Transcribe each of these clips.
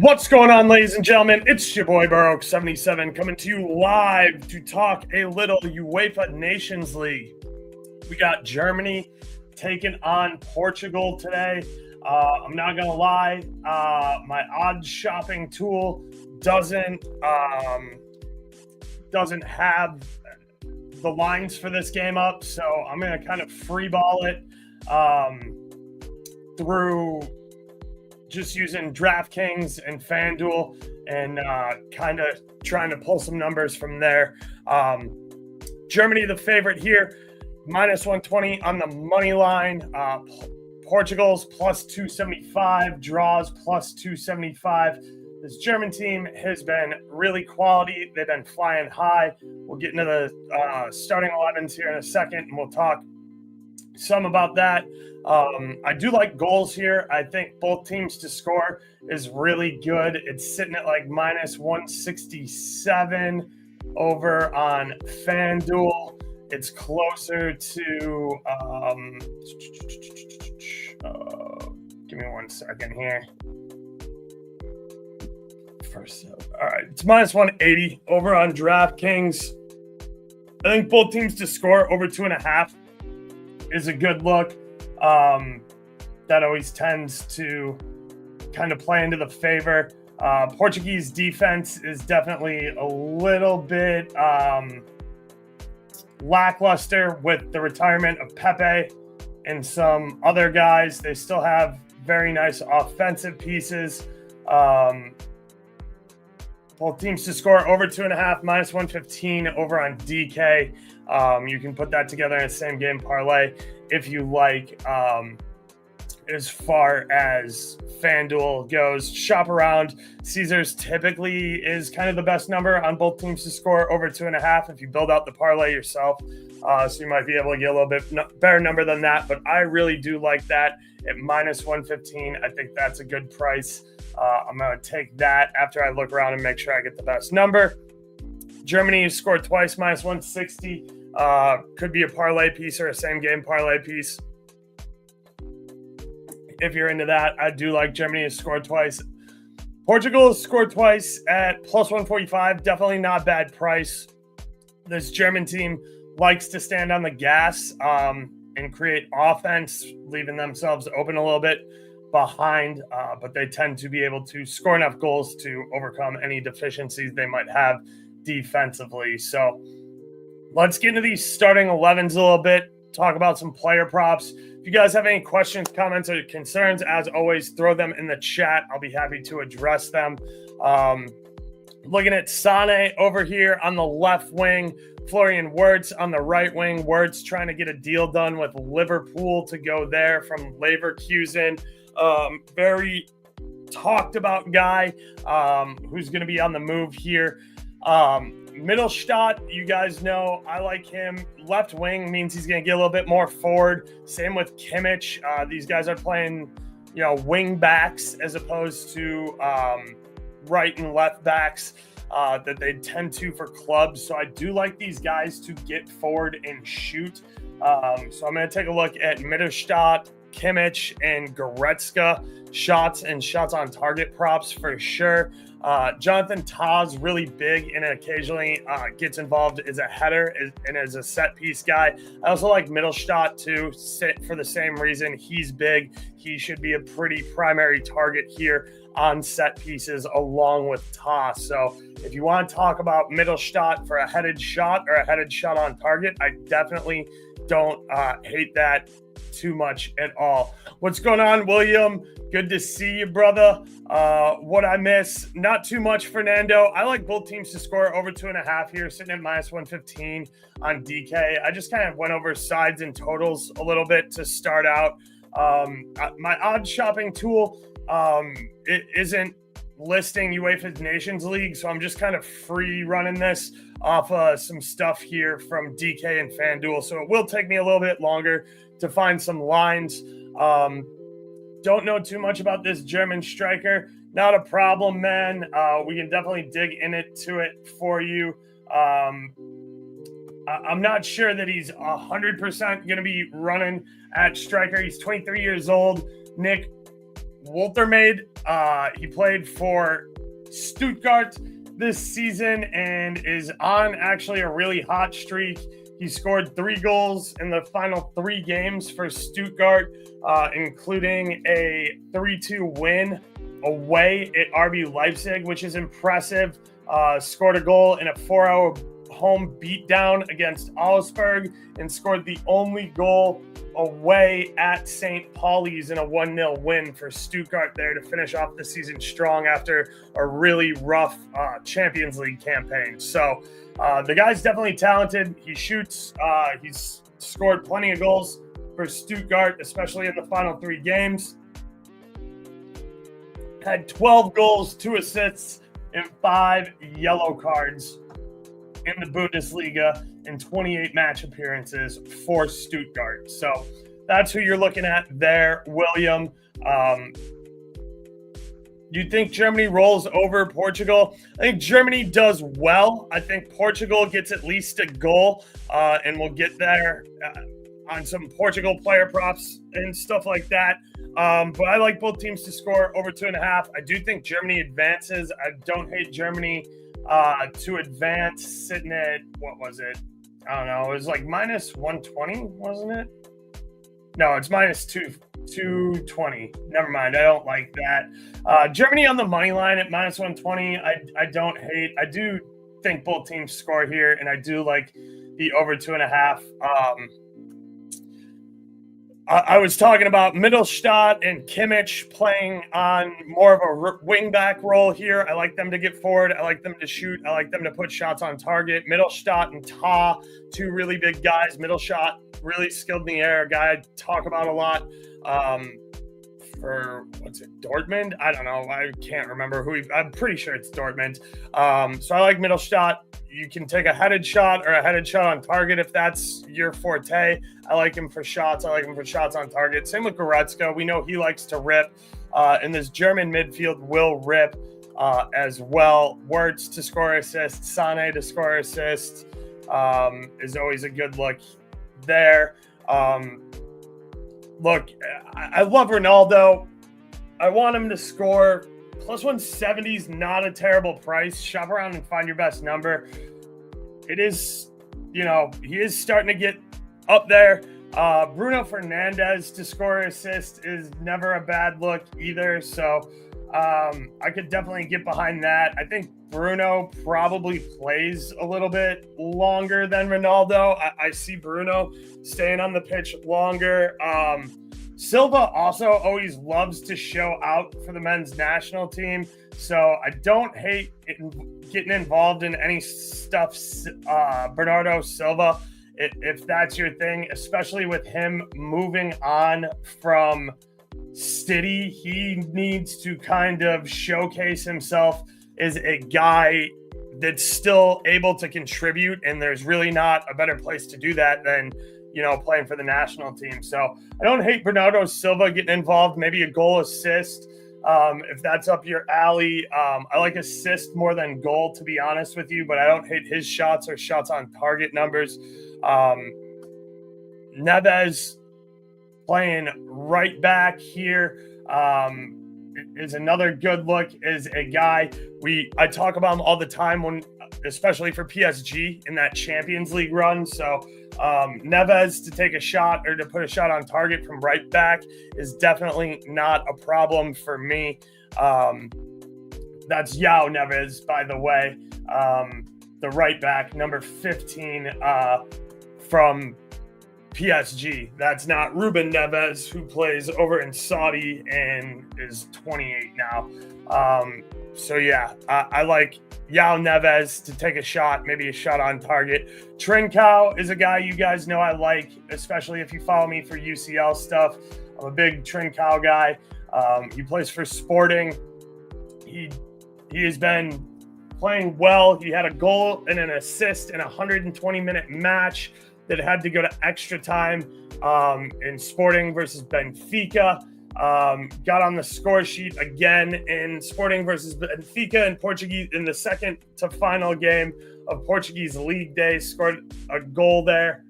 What's going on, ladies and gentlemen? It's your boy Baroque77 coming to you live to talk a little UEFA Nations League. We got Germany taking on Portugal today. I'm not gonna lie, my odds shopping tool doesn't have the lines for this game up, so I'm gonna kind of freeball it through just using DraftKings and FanDuel and kind of trying to pull some numbers from there. Germany, the favorite here, minus 120 on the money line. Portugal's plus 275, draws plus 275. This German team has been really quality. They've been flying high. We'll get into the starting 11s here in a second, and we'll talk some about that. I do like goals here. I think both teams to score is really good. It's sitting at like minus 167 over on FanDuel. It's closer to give me 1 second here. All right, it's minus 180 over on DraftKings. I think both teams to score over 2.5 is a good look. That always tends to kind of play into the favor. Portuguese defense is definitely a little bit lackluster with the retirement of Pepe and some other guys. They still have very nice offensive pieces. Both teams to score over 2.5, minus 115 over on DK. You can put that together in a same game parlay if you like. As far as FanDuel goes, shop around. Caesars typically is kind of the best number on both teams to score over 2.5 if you build out the parlay yourself. So you might be able to get a little bit better number than that, but I really do like that at minus 115. I think that's a good price. I'm going to take that after I look around and make sure I get the best number. Germany has scored twice, minus 160. Could be a parlay piece or a same game parlay piece. If you're into that, I do like Germany has scored twice. Portugal has scored twice at plus 145. Definitely not bad price. This German team likes to stand on the gas and create offense, leaving themselves open a little bit behind, but they tend to be able to score enough goals to overcome any deficiencies they might have defensively. So let's get into these starting 11s a little bit, talk about some player props. If you guys have any questions, comments, or concerns, as always, throw them in the chat. I'll be happy to address them. Looking at Sane over here on the left wing, Florian Wirtz on the right wing. Wirtz trying to get a deal done with Liverpool to go there from Leverkusen. Very talked about guy who's going to be on the move here. Mittelstadt, you guys know I like him. Left wing means he's going to get a little bit more forward. Same with Kimmich. These guys are playing, wing backs as opposed to right and left backs that they tend to for clubs. So I do like these guys to get forward and shoot. So I'm going to take a look at Mittelstadt, Kimmich, and Goretzka shots and shots on target props for sure. Jonathan Tah's really big and occasionally gets involved as a header and as a set piece guy. I also like Mittelstadt too, for the same reason. He's big. He should be a pretty primary target here on set pieces along with Tah. So if you want to talk about Mittelstadt for a headed shot or a headed shot on target, I definitely don't hate that too much at all. What's going on, William? Good to see you, brother. What I miss? Not too much, Fernando. I like both teams to score over 2.5 here, sitting at minus 115 on DK. I just kind of went over sides and totals a little bit to start out. My odds shopping tool it isn't listing UEFA Nations League, so I'm just kind of free running this off some stuff here from DK and FanDuel. So it will take me a little bit longer to find some lines. Don't know too much about this German striker. Not a problem, man. We can definitely dig into it for you. I'm not sure that he's 100% going to be running at striker. He's 23 years old. Nick, Woltermade. He played for Stuttgart this season and is on actually a really hot streak. He scored 3 goals in the final 3 games for Stuttgart, including a 3-2 win away at RB Leipzig, which is impressive. Scored a goal in a 4-hour home beatdown against Augsburg and scored the only goal away at St. Pauli's in a 1-0 win for Stuttgart there to finish off the season strong after a really rough Champions League campaign. So the guy's definitely talented. He shoots. He's scored plenty of goals for Stuttgart, especially in the final 3 games. Had 12 goals, 2 assists, and 5 yellow cards in the Bundesliga in 28 match appearances for Stuttgart. So that's who you're looking at there, William. You think Germany rolls over Portugal? I think Germany does well. I think Portugal gets at least a goal, and we'll get there on some Portugal player props and stuff like that. But I like both teams to score over 2.5. I do think Germany advances. I don't hate Germany to advance, sitting at, what was it? I don't know. It was like minus 120, wasn't it? No, it's minus 220. Never mind. I don't like that. Germany on the money line at minus 120. I don't hate. I do think both teams score here, and I do like the over 2.5. I was talking about Mittelstadt and Kimmich playing on more of a wing-back role here. I like them to get forward. I like them to shoot. I like them to put shots on target. Mittelstadt and Ta, 2 really big guys. Mittelstadt, really skilled in the air, a guy I talk about a lot. For, Dortmund? I don't know. I can't remember I'm pretty sure it's Dortmund. So I like Mittelstadt. You can take a headed shot or a headed shot on target if that's your forte. I like him for shots. I like him for shots on target. Same with Goretzka. We know he likes to rip. And this German midfield will rip as well. Wirtz to score assists. Sane to score assists is always a good look there. Look, I love Ronaldo. I want him to score. Plus 170 is not a terrible price. Shop around and find your best number. It is, he is starting to get up there. Bruno Fernandes to score assist is never a bad look either. So I could definitely get behind that. I think Bruno probably plays a little bit longer than Ronaldo. I see Bruno staying on the pitch longer. Silva also always loves to show out for the men's national team. So I don't hate getting involved in any stuff, Bernardo Silva, if that's your thing, especially with him moving on from City. He needs to kind of showcase himself as a guy that's still able to contribute, and there's really not a better place to do that than playing for the national team. So I don't hate Bernardo Silva getting involved, maybe a goal assist if that's up your alley. I like assist more than goal, to be honest with you, but I don't hate his shots or shots on target numbers. Neves playing right back here is another good look. Is a guy I talk about him all the time, especially for PSG in that Champions League run. So Neves to take a shot or to put a shot on target from right back is definitely not a problem for me. That's Yao Neves, by the way, the right back, number 15 from PSG. That's not Ruben Neves, who plays over in Saudi and is 28 now. So yeah, I like Yao Neves to take a shot, maybe a shot on target. Trincao is a guy you guys know I like, especially if you follow me for UCL stuff. I'm a big Trincao guy. He plays for Sporting. He has been playing well. He had a goal and an assist in a 120-minute match that had to go to extra time in Sporting versus Benfica. Got on the score sheet again in Sporting versus Benfica in Portuguese in the second to final game of Portuguese League Day. Scored a goal there.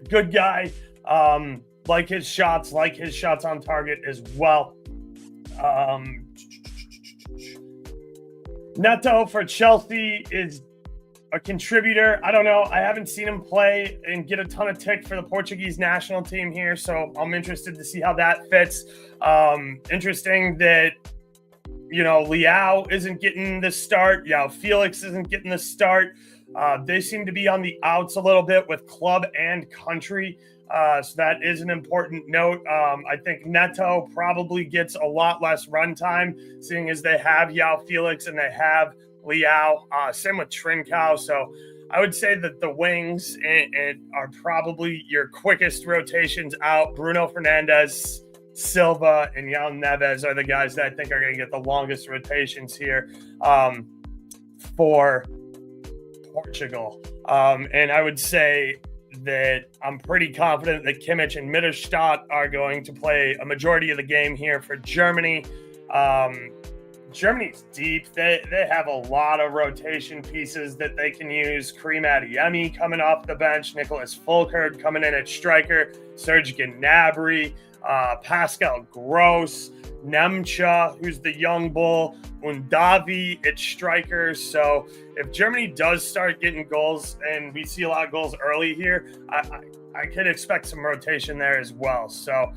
Good guy. like his shots on target as well. Neto for Chelsea is a contributor. I don't know. I haven't seen him play and get a ton of tick for the Portuguese national team here, so I'm interested to see how that fits. Interesting that, Leao isn't getting the start. Felix isn't getting the start. They seem to be on the outs a little bit with club and country. So that is an important note. I think Neto probably gets a lot less run time, seeing as they have Felix and they have Leao. Same with Trincao. So I would say that the wings are probably your quickest rotations out. Bruno Fernandes, Silva, and Jan Neves are the guys that I think are going to get the longest rotations here for Portugal. And I would say that I'm pretty confident that Kimmich and Mittelstadt are going to play a majority of the game here for Germany. Germany's deep. They have a lot of rotation pieces that they can use. Karim Adeyemi coming off the bench, Nicholas Fulkert coming in at striker, Serge Gnabry, Pascal Gross, Nemcha, who's the young bull, Undavi at striker. So if Germany does start getting goals, and we see a lot of goals early here, I could expect some rotation there as well. So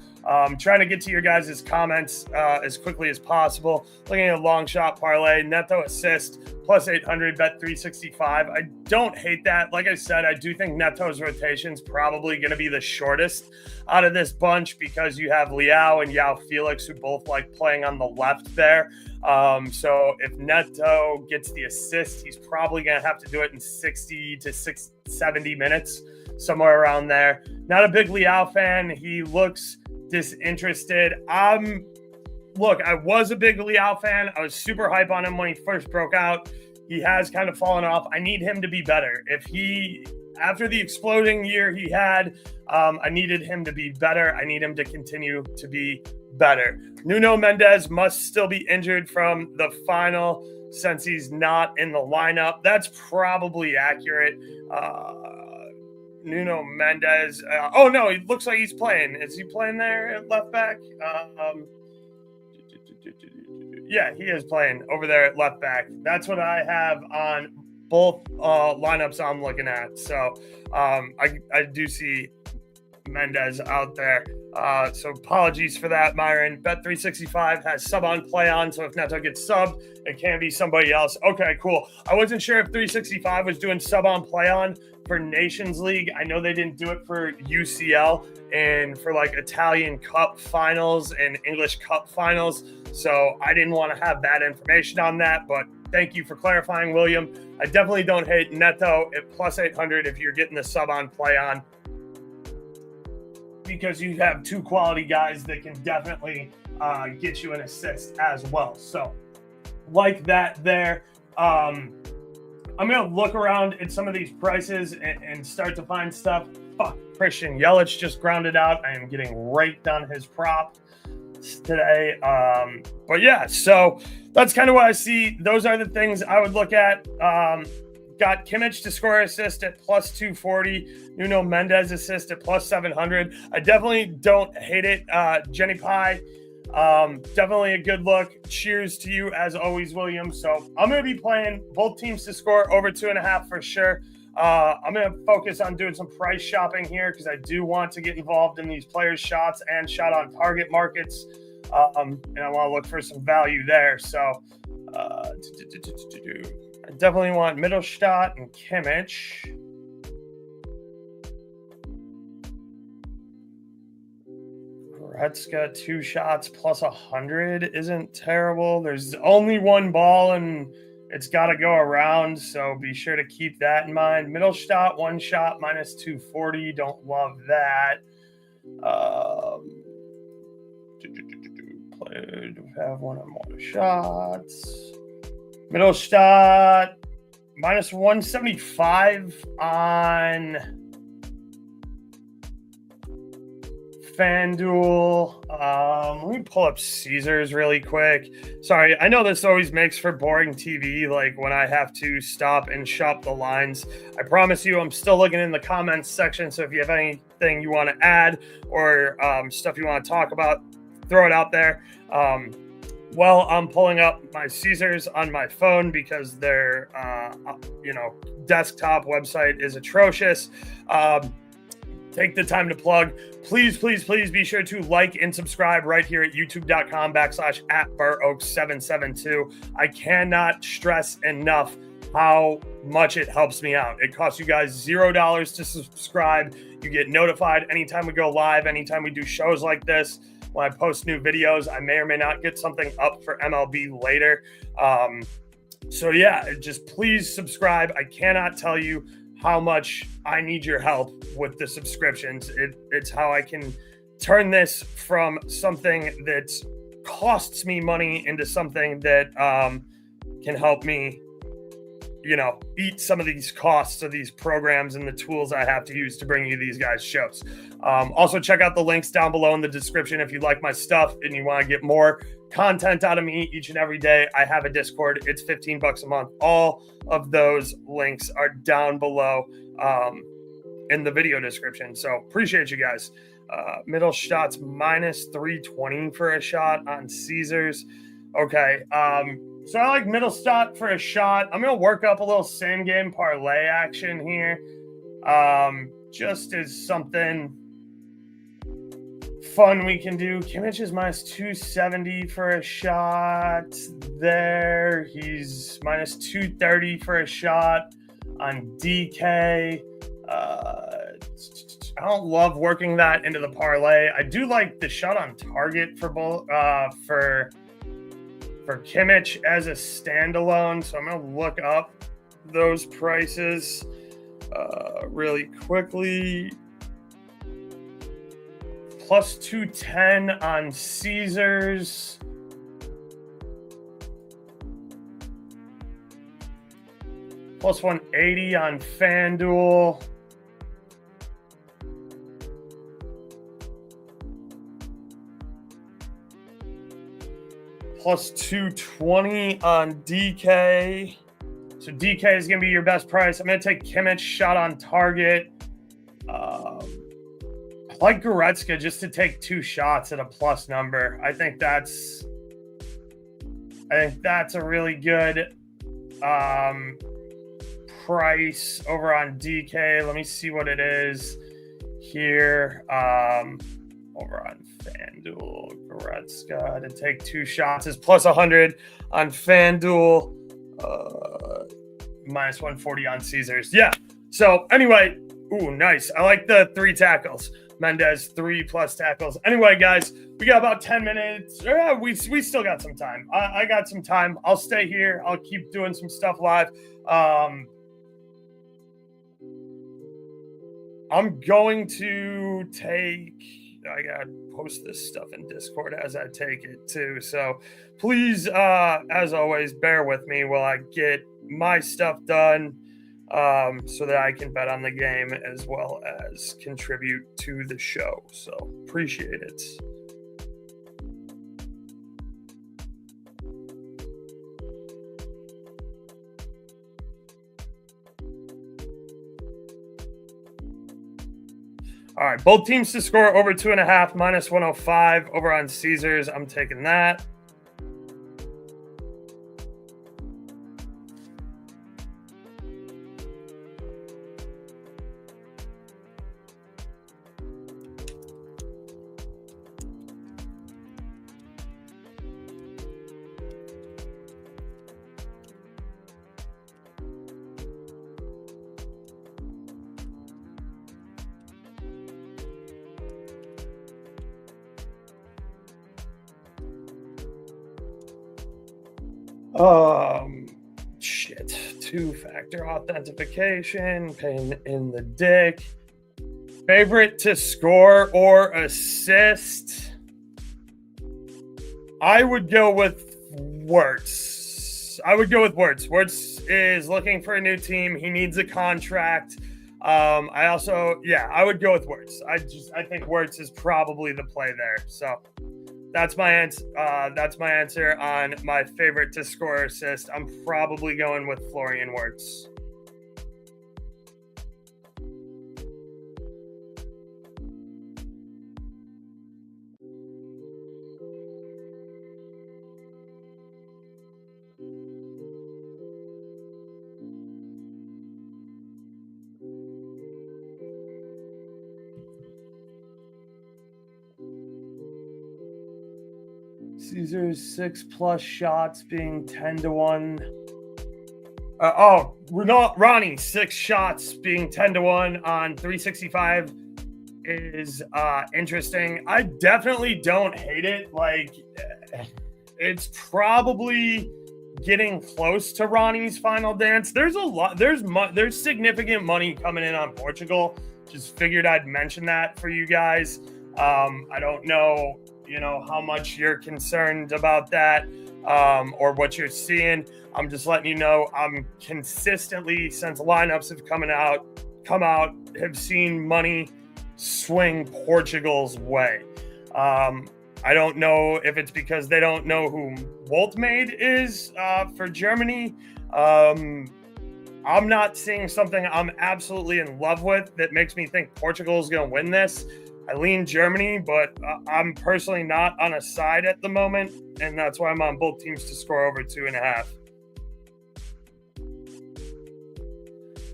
trying to get to your guys' comments as quickly as possible. Looking at a long shot parlay, Neto assist, plus 800, bet 365. I don't hate that. Like I said, I do think Neto's rotation is probably going to be the shortest out of this bunch because you have Leao and João Felix, who both like playing on the left there. So if Neto gets the assist, he's probably going to have to do it in 60 to 70 minutes, somewhere around there. Not a big Leao fan. He looks disinterested. Look, I was a big Leao fan. I was super hype on him when he first broke out. He has kind of fallen off. I need him to be better. After the exploding year he had, I needed him to be better. I need him to continue to be better. Nuno Mendes must still be injured from the final since he's not in the lineup. That's probably accurate. Nuno Mendes. No, he looks like he's playing. Is he playing there at left back? Yeah, he is playing over there at left back. That's what I have on both lineups I'm looking at. So I do see Mendes out there. So apologies for that, Myron. Bet365 has sub on play on. So if Neto gets subbed, it can be somebody else. Okay, cool. I wasn't sure if 365 was doing sub on play on for Nations League. I know they didn't do it for UCL and for like Italian Cup finals and English Cup finals. So I didn't want to have that information on that, but thank you for clarifying, William. I definitely don't hate Neto at plus 800 if you're getting the sub on play on, because you have two quality guys that can definitely get you an assist as well. So like that there. I'm going to look around at some of these prices and start to find stuff. Fuck, Christian Yelich just grounded out. I am getting raked on his prop today. But yeah, so that's kind of what I see. Those are the things I would look at. Got Kimmich to score assist at plus 240. Nuno Mendes assist at plus 700. I definitely don't hate it. Jenny Pie, definitely a good look. Cheers to you as always, William. So I'm going to be playing both teams to score over 2.5 for sure. I'm going to focus on doing some price shopping here because I do want to get involved in these players' shots and shot on target markets. And I want to look for some value there. So I definitely want Mittelstadt and Kimmich. Goretzka, 2 shots plus 100 isn't terrible. There's only one ball and it's got to go around, so be sure to keep that in mind. Mittelstadt, 1 shot minus 240. Don't love that. Have 1 or more shots. Mittelstadt, minus 175 on FanDuel. Let me pull up Caesars really quick. Sorry, I know this always makes for boring TV, like when I have to stop and shop the lines. I promise you, I'm still looking in the comments section, so if you have anything you want to add or stuff you want to talk about, throw it out there. Well, I'm pulling up my Caesars on my phone because their, desktop website is atrocious. Take the time to plug. Please be sure to like and subscribe right here at youtube.com/@BurOaks772. I cannot stress enough how much it helps me out. It costs you guys $0 to subscribe. You get notified anytime we go live, anytime we do shows like this. When I post new videos, I may or may not get something up for MLB later. So yeah, just please subscribe. I cannot tell you how much I need your help with the subscriptions. It's how I can turn this from something that costs me money into something that can help me, eat some of these costs of these programs and the tools I have to use to bring you these guys' shows. Also, check out the links down below in the description if you like my stuff and you want to get more content out of me each and every day. I have a Discord. It's $15 a month. All of those links are down below in the video description. So appreciate you guys. Middle shots -320 for a shot on Caesars. Okay. So I like middle shot for a shot. I'm going to work up a little same game parlay action here. Just as something fun we can do. Kimmich is -270 for a shot there. He's -230 for a shot on DK. I don't love working that into the parlay. I do like the shot on target for both for Kimmich as a standalone. So I'm going to look up those prices really quickly. +210 on Caesars. +180 on FanDuel. +220 on DK. So DK is going to be your best price. I'm going to take Kimmich shot on target. I like Goretzka just to take 2 shots at a plus number. I think that's a really good price over on DK. Let me see what it is here. Over on FanDuel, Goretzka to take 2 shots is +100 on FanDuel, -140 on Caesars. Yeah. So anyway, ooh, nice. I like the 3 tackles. Mendez 3+ tackles. Anyway, guys, we got about 10 minutes. We still got some time. I got some time. I'll stay here. I'll keep doing some stuff live. I'm going to I got to post this stuff in Discord as I take it too. So please, as always, bear with me while I get my stuff done so that I can bet on the game as well as contribute to the show. So appreciate it. All right, both teams to score over 2.5, -105 over on Caesars. I'm taking that. Shit. 2-factor authentication, pain in the dick. Favorite to score or assist? I would go with Wirtz. Wirtz is looking for a new team. He needs a contract. I would go with Wirtz. I think Wirtz is probably the play there. So that's my answer. That's my answer on my favorite to score assist. I'm probably going with Florian Wirtz. Caesar's 6+ shots being 10-1. Ronnie 6 shots being 10-1 on 365 is interesting. I definitely don't hate it. Like, it's probably getting close to Ronnie's final dance. There's there's significant money coming in on Portugal. Just figured I'd mention that for you guys. I don't know, how much you're concerned about that or what you're seeing. I'm just letting you know I'm consistently, since lineups have come out, have seen money swing Portugal's way. I don't know if it's because they don't know who Woltmade is for Germany. I'm not seeing something I'm absolutely in love with that makes me think Portugal is going to win this. I lean Germany, but I'm personally not on a side at the moment, and that's why I'm on both teams to score over 2.5.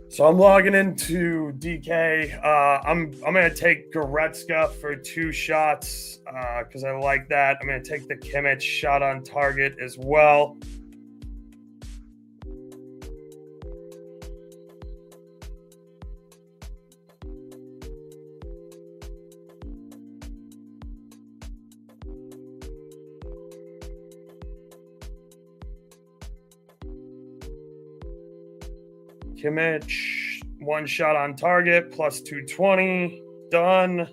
So I'm logging into DK. I'm going to take Goretzka for 2 shots because I like that. I'm going to take the Kimmich shot on target as well. Kimmich, 1 shot on target, plus 220. Done.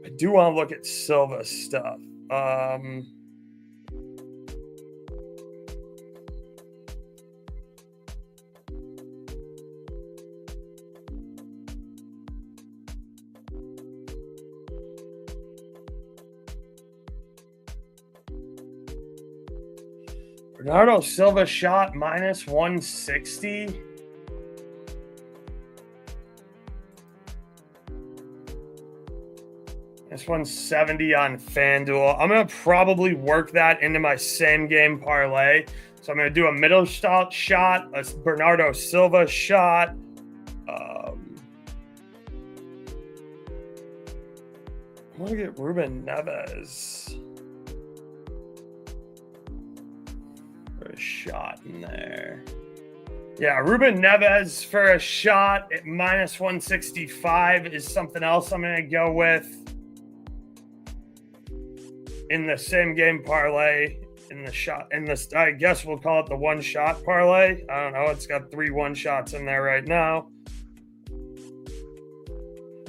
I do want to look at Silva stuff. Bernardo Silva shot minus 160. This 170 on FanDuel. I'm going to probably work that into my same game parlay. So I'm going to do a middle shot, a Bernardo Silva shot. I want to get Ruben Neves for a shot in there. Yeah, Ruben Neves for a shot at minus 165 is something else I'm going to go with in the same game parlay. I guess we'll call it the 1 shot parlay. I don't know. It's got 3 1-shots in there right now.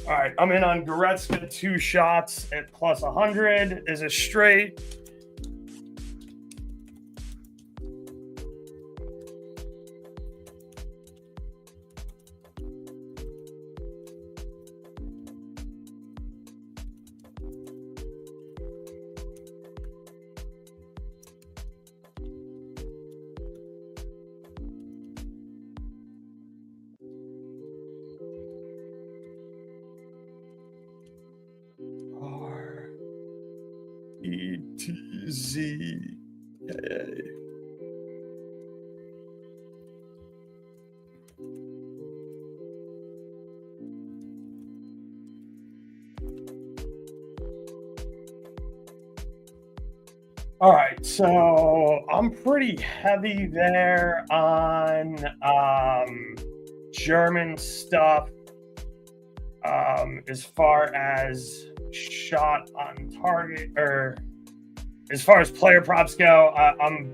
All right, I'm in on Goretzka 2 shots at plus 100 is a straight. ETZ. All right, so I'm pretty heavy there on German stuff as far as shot on target, or as far as player props go. I'm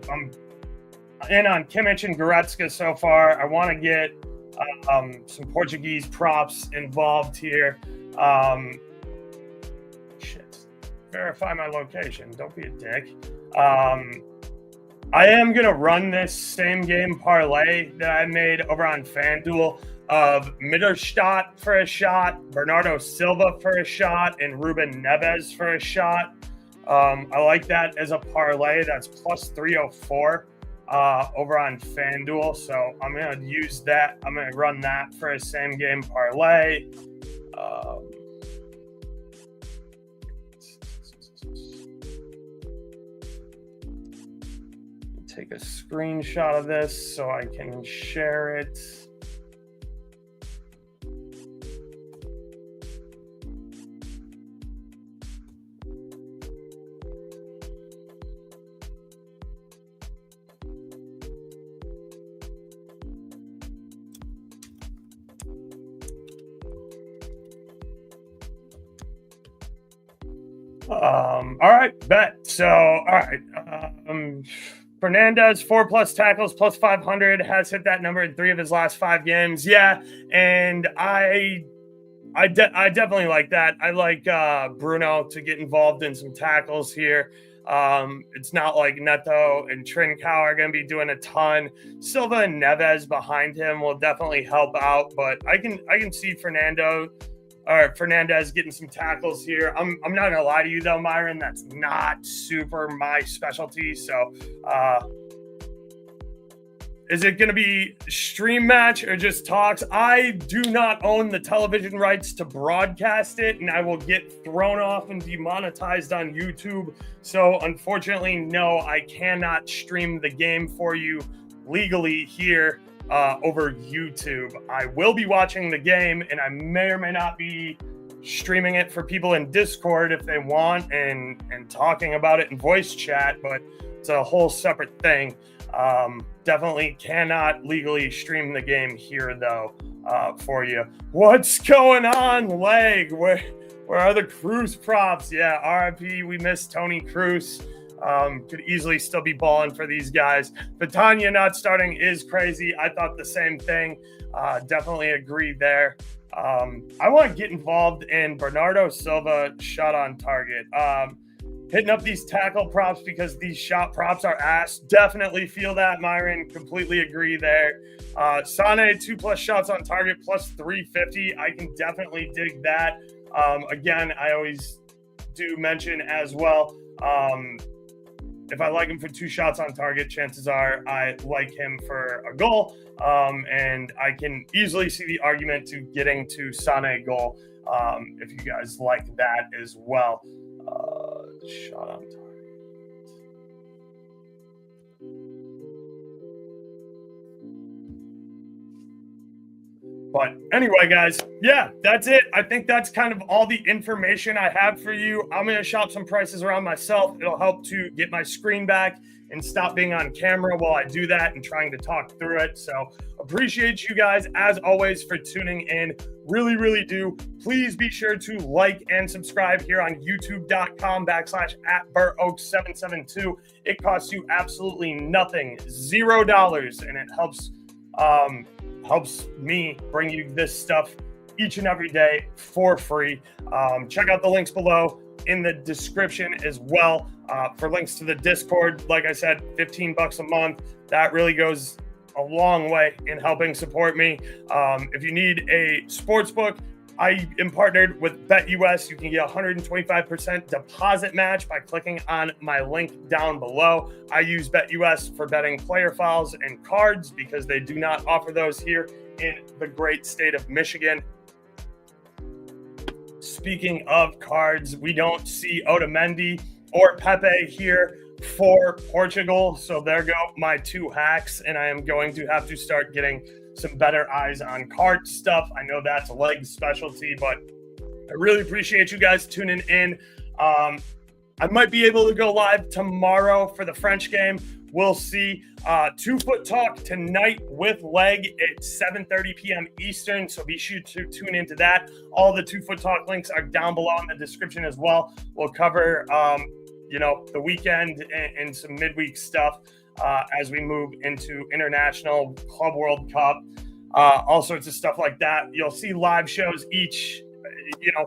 in on Kimmich and Goretzka so far. I want to get some Portuguese props involved here. verify my location. Don't be a dick. I am going to run this same game parlay that I made over on FanDuel of Mittelstadt for a shot, Bernardo Silva for a shot, and Ruben Neves for a shot. I like that as a parlay. That's plus 304 over on FanDuel. So I'm going to use that. I'm going to run that for a same game parlay. Take a screenshot of this so I can share it. All right, bet. So, all right. Fernandez, 4+ tackles, plus 500, has hit that number in 3 of his last 5 games. Yeah, and I definitely like that. I like Bruno to get involved in some tackles here. It's not like Neto and Trincao are going to be doing a ton. Silva and Neves behind him will definitely help out, but I can see Fernandez getting some tackles here. I'm not gonna lie to you though, Myron, that's not super my specialty. So is it gonna be stream match or just talks? I do not own the television rights to broadcast it, and I will get thrown off and demonetized on YouTube. So unfortunately, no, I cannot stream the game for you legally here over YouTube. I will be watching the game, and I may or may not be streaming it for people in Discord if they want and talking about it in voice chat, but it's a whole separate thing. Definitely cannot legally stream the game here though for you. What's going on, Leg? Where are the Cruz props? Yeah, RIP, we miss Tony Cruz. Could easily still be balling for these guys. Vitania not starting is crazy. I thought the same thing. Definitely agree there. I want to get involved in Bernardo Silva shot on target. Hitting up these tackle props because these shot props are ass. Definitely feel that, Myron. Completely agree there. Sane, 2+ shots on target, plus 350. I can definitely dig that. Again, I always do mention as well, if I like him for 2 shots on target, chances are I like him for a goal. And I can easily see the argument to getting to Sane goal if you guys like that as well. Shot on target. But anyway, guys, yeah, that's it. I think that's kind of all the information I have for you. I'm going to shop some prices around myself. It'll help to get my screen back and stop being on camera while I do that and trying to talk through it. So appreciate you guys, as always, for tuning in. Really, really do. Please be sure to like and subscribe here on youtube.com/@BurOaks772. It costs you absolutely nothing, $0, and it helps me bring you this stuff each and every day for free. Check out the links below in the description as well for links to the Discord. Like I said, $15 a month. That really goes a long way in helping support me. If you need a sports book, I am partnered with BetUS. You can get 125% deposit match by clicking on my link down below. I use BetUS for betting player files and cards because they do not offer those here in the great state of Michigan. Speaking of cards, we don't see Otamendi or Pepe here for Portugal. So there go my 2 hacks, and I am going to have to start getting some better eyes on card stuff. I know that's a leg specialty, but I really appreciate you guys tuning in. I might be able to go live tomorrow for the French game. We'll see. 2FootTalk tonight with Leg at 7:30 p.m. Eastern, so be sure to tune into that. All the 2FootTalk links are down below in the description as well. We'll cover, the weekend and some midweek stuff as we move into International Club World Cup, all sorts of stuff like that. You'll see live shows each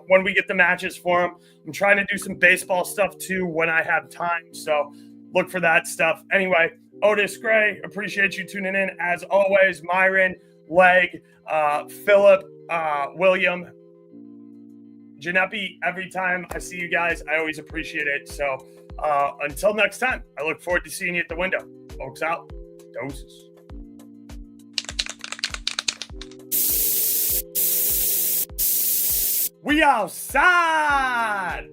when we get the matches for them. I'm trying to do some baseball stuff too when I have time. So look for that stuff. Anyway, Otis Gray, appreciate you tuning in. As always, Myron, Leg, Philip, William, Janepi, every time I see you guys, I always appreciate it. So until next time, I look forward to seeing you at the window. Folks out. Doses. We outside.